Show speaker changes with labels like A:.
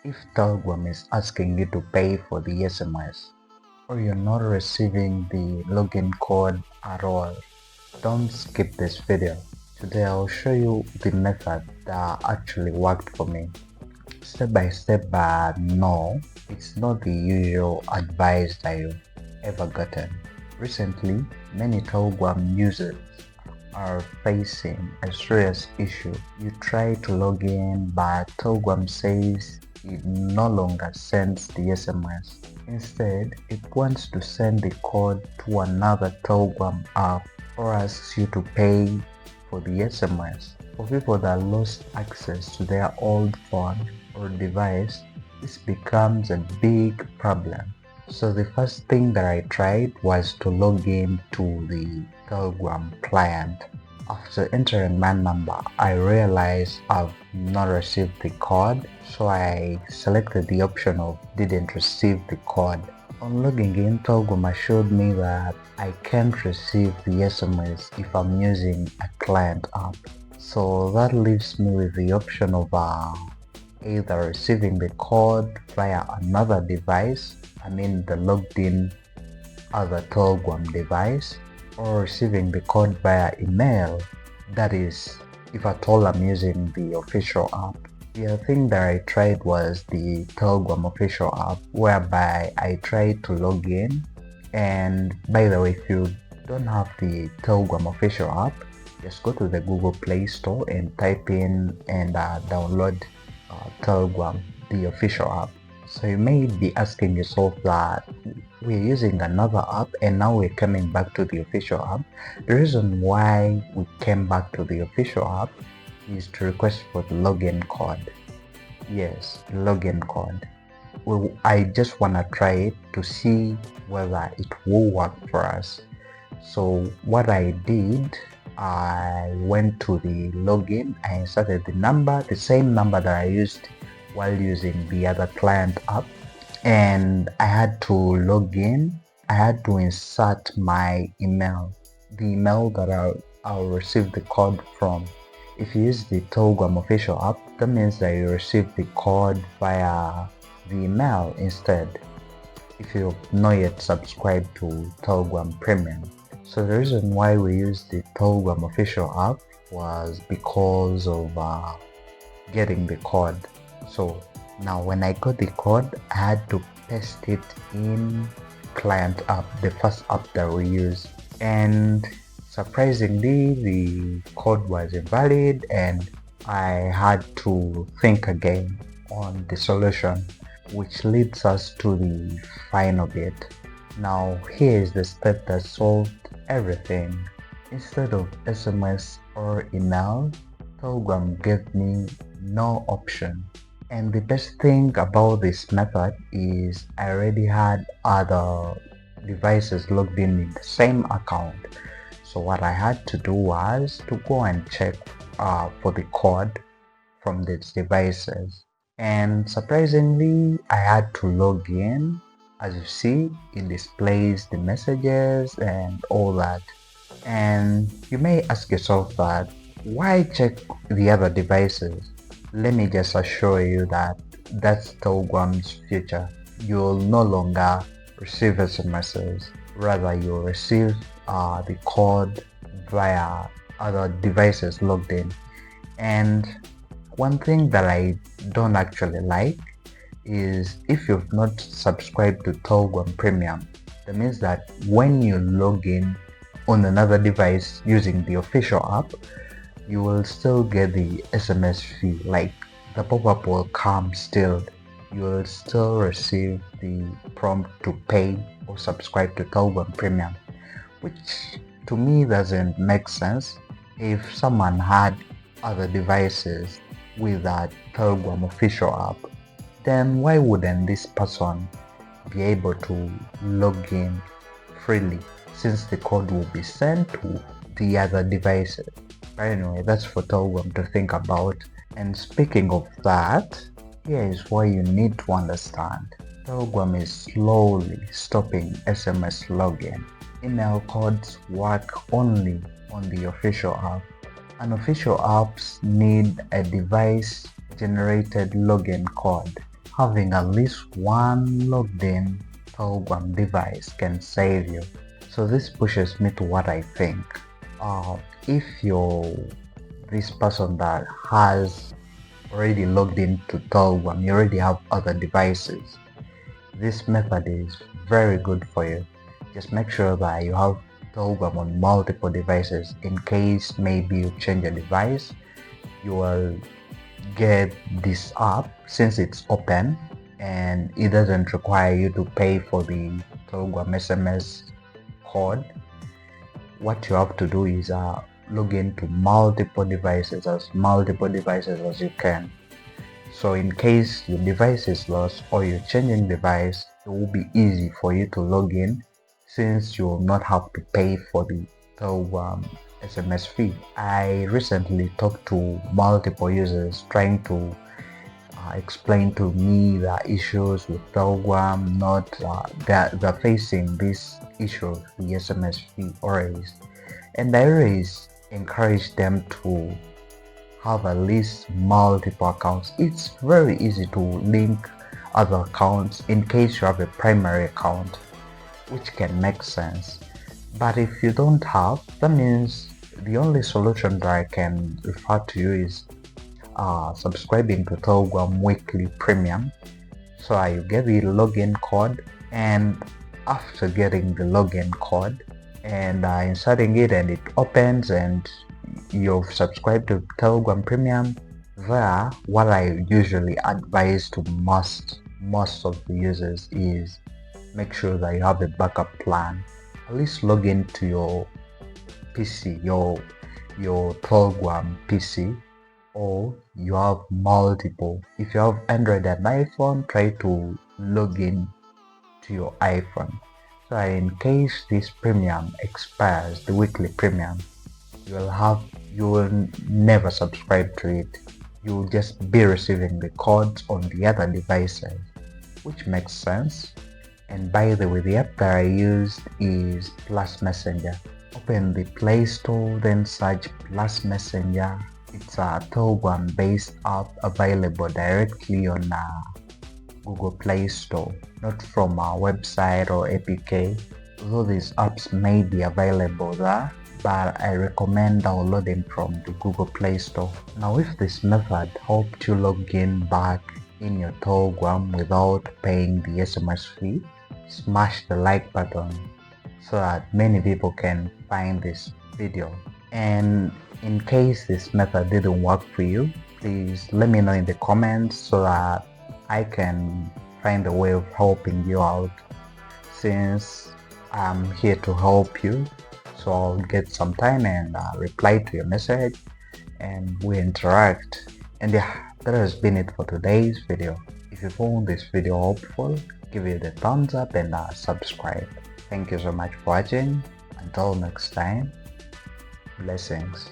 A: If Telegram is asking you to pay for the SMS or you're not receiving the login code at all, don't skip this video. Today I'll show you the method that actually worked for me. Step by step, but no, it's not the usual advice that you've ever gotten. Recently, many Telegram users are facing a serious issue. You try to log in, but Telegram says it no longer sends the SMS. Instead, it wants to send the code to another Telegram app or asks you to pay for the SMS. For people that lost access to their old phone or device, this becomes a big problem. So the first thing that I tried was to log in to the Telegram client. After entering my number, I realized I've not received the code, so I selected the option of didn't receive the code. On logging in, Telegram showed me that I can't receive the SMS if I'm using a client app. So that leaves me with the option of either receiving the code via another device, the logged in other Telegram device, or receiving the code via email, that is if at all I'm using the official app. The other thing that I tried was the Telegram official app, whereby I tried to log in. And by the way, if you don't have the Telegram official app, just go to the Google Play Store and type in and download Telegram, the official app. So you may be asking yourself that we're using another app and now we're coming back to the official app. The reason why we came back to the official app is to request for the login code. Yes, the login code. Well, I just want to try it to see whether it will work for us. So what I did, I went to the login, I inserted the same number that I used while using the other client app, and I had to log in. I had to insert my email, the email that I'll receive the code from. If you use the Telegram official app, that means that you receive the code via the email instead, if you've not yet subscribed to Telegram Premium. So the reason why we used the Telegram official app was because of getting the code. So now when I got the code, I had to paste it in client app, the first app that we use, and surprisingly the code was invalid and I had to think again on the solution, which leads us to the final bit. Now here is the step that solved everything. Instead of SMS or email, Telegram gave me no option. And the best thing about this method is I already had other devices logged in the same account. So what I had to do was to go and check for the code from these devices. And surprisingly, I had to log in. As you see, it displays the messages and all that. And you may ask yourself that, why check the other devices? Let me just assure you that that's Telegram's future. You'll no longer receive SMSs, rather you'll receive the code via other devices logged in. And one thing that I don't actually like is if you've not subscribed to Telegram Premium, that means that when you log in on another device using the official app, you will still get the SMS fee. Like the pop-up will come still. You will still receive the prompt to pay or subscribe to Telegram Premium, which to me doesn't make sense. If someone had other devices with that Telegram official app, then why wouldn't this person be able to log in freely, since the code will be sent to the other devices? But anyway, that's for Telegram to think about. And speaking of that, here is what you need to understand. Telegram is slowly stopping SMS login. Email codes work only on the official app. Unofficial apps need a device-generated login code. having at least one logged in Telegram device can save you. So this pushes me to what I think. If you're this person that has already logged into Telegram, you already have other devices, this method is very good for you. Just make sure that you have Telegram on multiple devices. In case maybe you change a device, you will get this app since it's open and it doesn't require you to pay for the Telegram SMS code. What you have to do is log into multiple devices as you can. So in case your device is lost or you're changing device, it will be easy for you to log in since you will not have to pay for the Telegram SMS fee. I recently talked to multiple users trying to explain to me the issues with Telegram, they're facing this issue of the SMS fee always. And I always encourage them to have at least multiple accounts. It's very easy to link other accounts in case you have a primary account, which can make sense. But if you don't have, that means the only solution that I can refer to you is subscribing to Telegram weekly premium. So you get the login code, and after getting the login code and inserting it, and it opens and you've subscribed to Telegram premium, there what I usually advise to most of the users is make sure that you have a backup plan. At least log into your PC, your Telegram PC, or you have multiple. If you have Android and iPhone, try to log in to your iPhone. So in case this premium expires, the weekly premium, you will never subscribe to it. You will just be receiving the codes on the other devices, which makes sense. And by the way, the app that I used is Plus Messenger. Open the Play Store, then search Plus Messenger. It's a Telegram based app available directly on Google Play Store, not from our website or APK. Although these apps may be available there, but I recommend downloading from the Google Play Store. Now, if this method helped you log in back in your Telegram without paying the SMS fee, smash the like button so that many people can find this video. And in case this method didn't work for you, please let me know in the comments so that I can find a way of helping you out, since I'm here to help you. So I'll get some time and reply to your message and we interact. And yeah, that has been it for today's video. If you found this video helpful, give it a thumbs up and subscribe. Thank you so much for watching. Until next time, blessings.